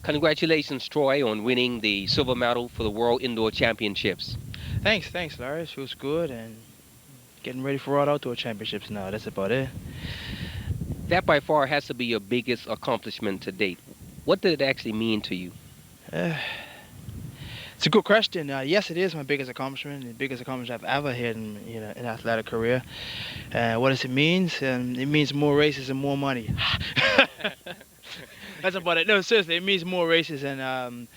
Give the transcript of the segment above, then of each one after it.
Congratulations, Troy, on winning the silver medal for the World Indoor Championships. Thanks, Larry. It feels good and getting ready for World Outdoor Championships now. That's about it. That by far has to be your biggest accomplishment to date. What did it actually mean to you? Uh, it's a good question. Yes, it is my biggest accomplishment, the biggest accomplishment I've ever had in in athletic career. What does it mean? It means more races and more money. That's about it. No, seriously, it means more races and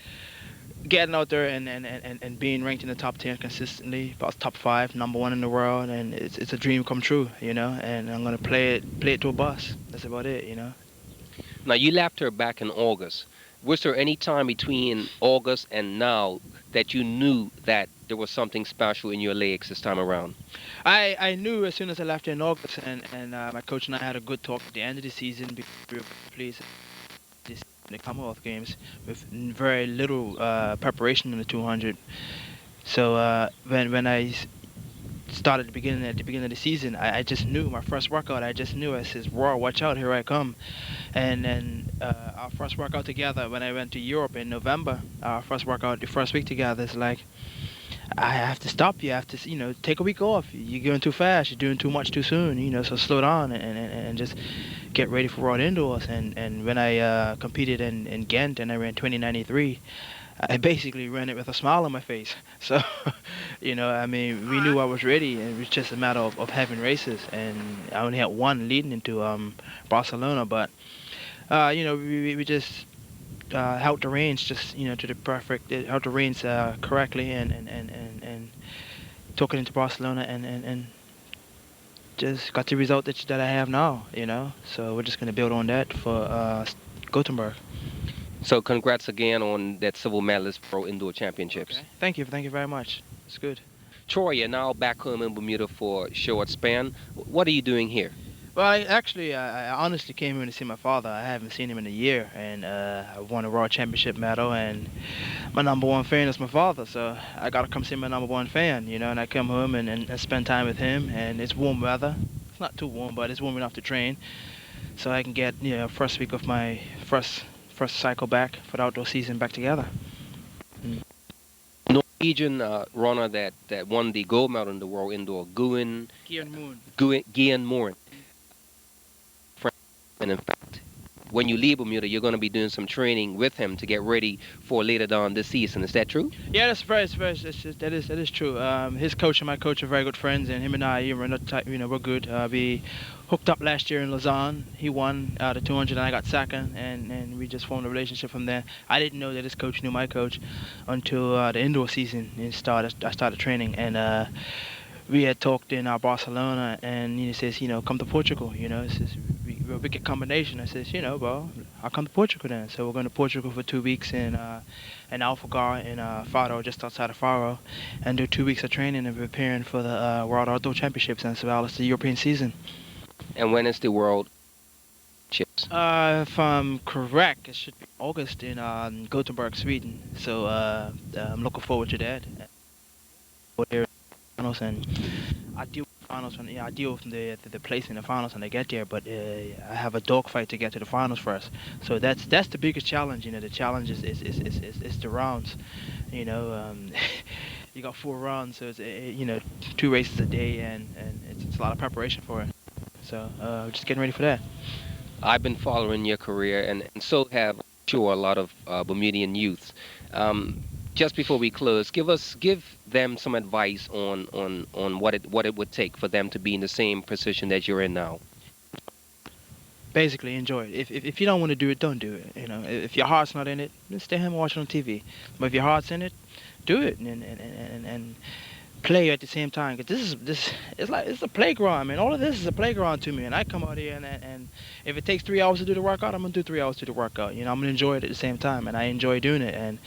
getting out there and being ranked in the top 10 consistently, about top five, number one in the world, and it's a dream come true, And I'm gonna play it to a bus. That's about it. Now, you left her back in August. Was there any time between August and now that you knew that there was something special in your legs this time around? I knew as soon as I left in August, and my coach and I had a good talk at the end of the season because we were pleased this in the Commonwealth Games with very little preparation in the 200. So when started at the beginning of the season, I just knew my first workout. I just knew I says, "Raw, watch out, here I come." And then our first workout together when I went to Europe in November, our first workout, the first week together, is like, I have to stop you. I have to, take a week off. You're going too fast. You're doing too much too soon. So slow down and just get ready for World Indoors. And when I competed in Ghent and I ran 2093, I basically ran it with a smile on my face. So, I mean, we knew I was ready, and it was just a matter of having races. And I only had one leading into Barcelona, but we just held the reins just to the perfect, held the reins correctly, and took it into Barcelona, and just got the result that I have now. So we're just gonna build on that for Gothenburg. So, congrats again on that silver medalist Pro Indoor Championships. Okay. Thank you very much. It's good. Troy, you're now back home in Bermuda for a short span. What are you doing here? Well, I honestly came here to see my father. I haven't seen him in a year, and I won a World Championship medal, and my number one fan is my father, so I gotta come see my number one fan, and I come home and spend time with him, and it's warm weather. It's not too warm, but it's warm enough to train, so I can get, first week of my first cycle back for the outdoor season back together. Mm. Norwegian runner that won the gold medal in the World Indoor, Kian Moon. Gian Morin. And in fact, when you leave Bermuda, you're going to be doing some training with him to get ready for later on this season. Is that true? Yeah, that is true. His coach and my coach are very good friends, and him and I, we're good. We hooked up last year in Lausanne. He won the 200, and I got second, and we just formed a relationship from there. I didn't know that his coach knew my coach until the indoor season started. I started training, and we had talked in Barcelona, and he says, come to Portugal. He says we're a wicked combination. I says, well, I'll come to Portugal then. So we're going to Portugal for 2 weeks in Alfagar in Faro, just outside of Faro, and do 2 weeks of training and preparing for the World Outdoor Championships as well as the European season. And when is the World Chips? If I'm correct, it should be August in Gothenburg, Sweden. So I'm looking forward to that. Finals, and I deal with finals when I deal with the place in the finals when I get there. But I have a dogfight to get to the finals first. So that's the biggest challenge. The challenge is the rounds. You got 4 rounds, so it's 2 races a day, and it's a lot of preparation for it. So just getting ready for that. I've been following your career, and so have, sure, a lot of Bermudian youths. Just before we close, give them some advice on what it would take for them to be in the same position that you're in now. Basically, enjoy it. If you don't want to do it, don't do it. If your heart's not in it, then stay home and watch it on TV. But if your heart's in it, do it and play at the same time. Cause this it's a playground. I mean, all of this is a playground to me. And I come out here and if it takes 3 hours to do the workout, I'm gonna do 3 hours to do the workout. I'm gonna enjoy it at the same time, and I enjoy doing it. And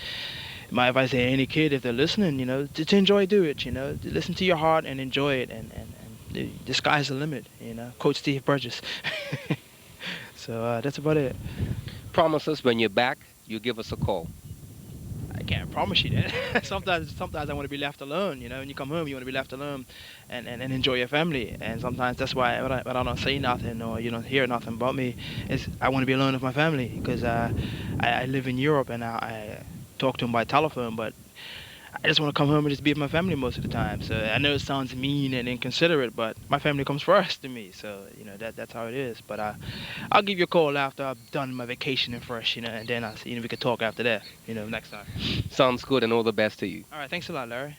my advice to any kid, if they're listening, to enjoy, do it. Listen to your heart and enjoy it. And the sky's the limit. Coach Steve Burgess. So that's about it. Promise us when you're back, you give us a call. can't promise you that. Sometimes I want to be left alone. You know, when you come home, you want to be left alone, and enjoy your family. And sometimes that's why when I don't say nothing or you don't hear nothing about me, is I want to be alone with my family because I live in Europe and I talk to them by telephone, but I just want to come home and just be with my family most of the time. So I know it sounds mean and inconsiderate, but my family comes first to me. So you know that's how it is. But I'll give you a call after I've done my vacation and fresh, and then we could talk after that, next time. Sounds good, and all the best to you. All right, thanks a lot, Larry.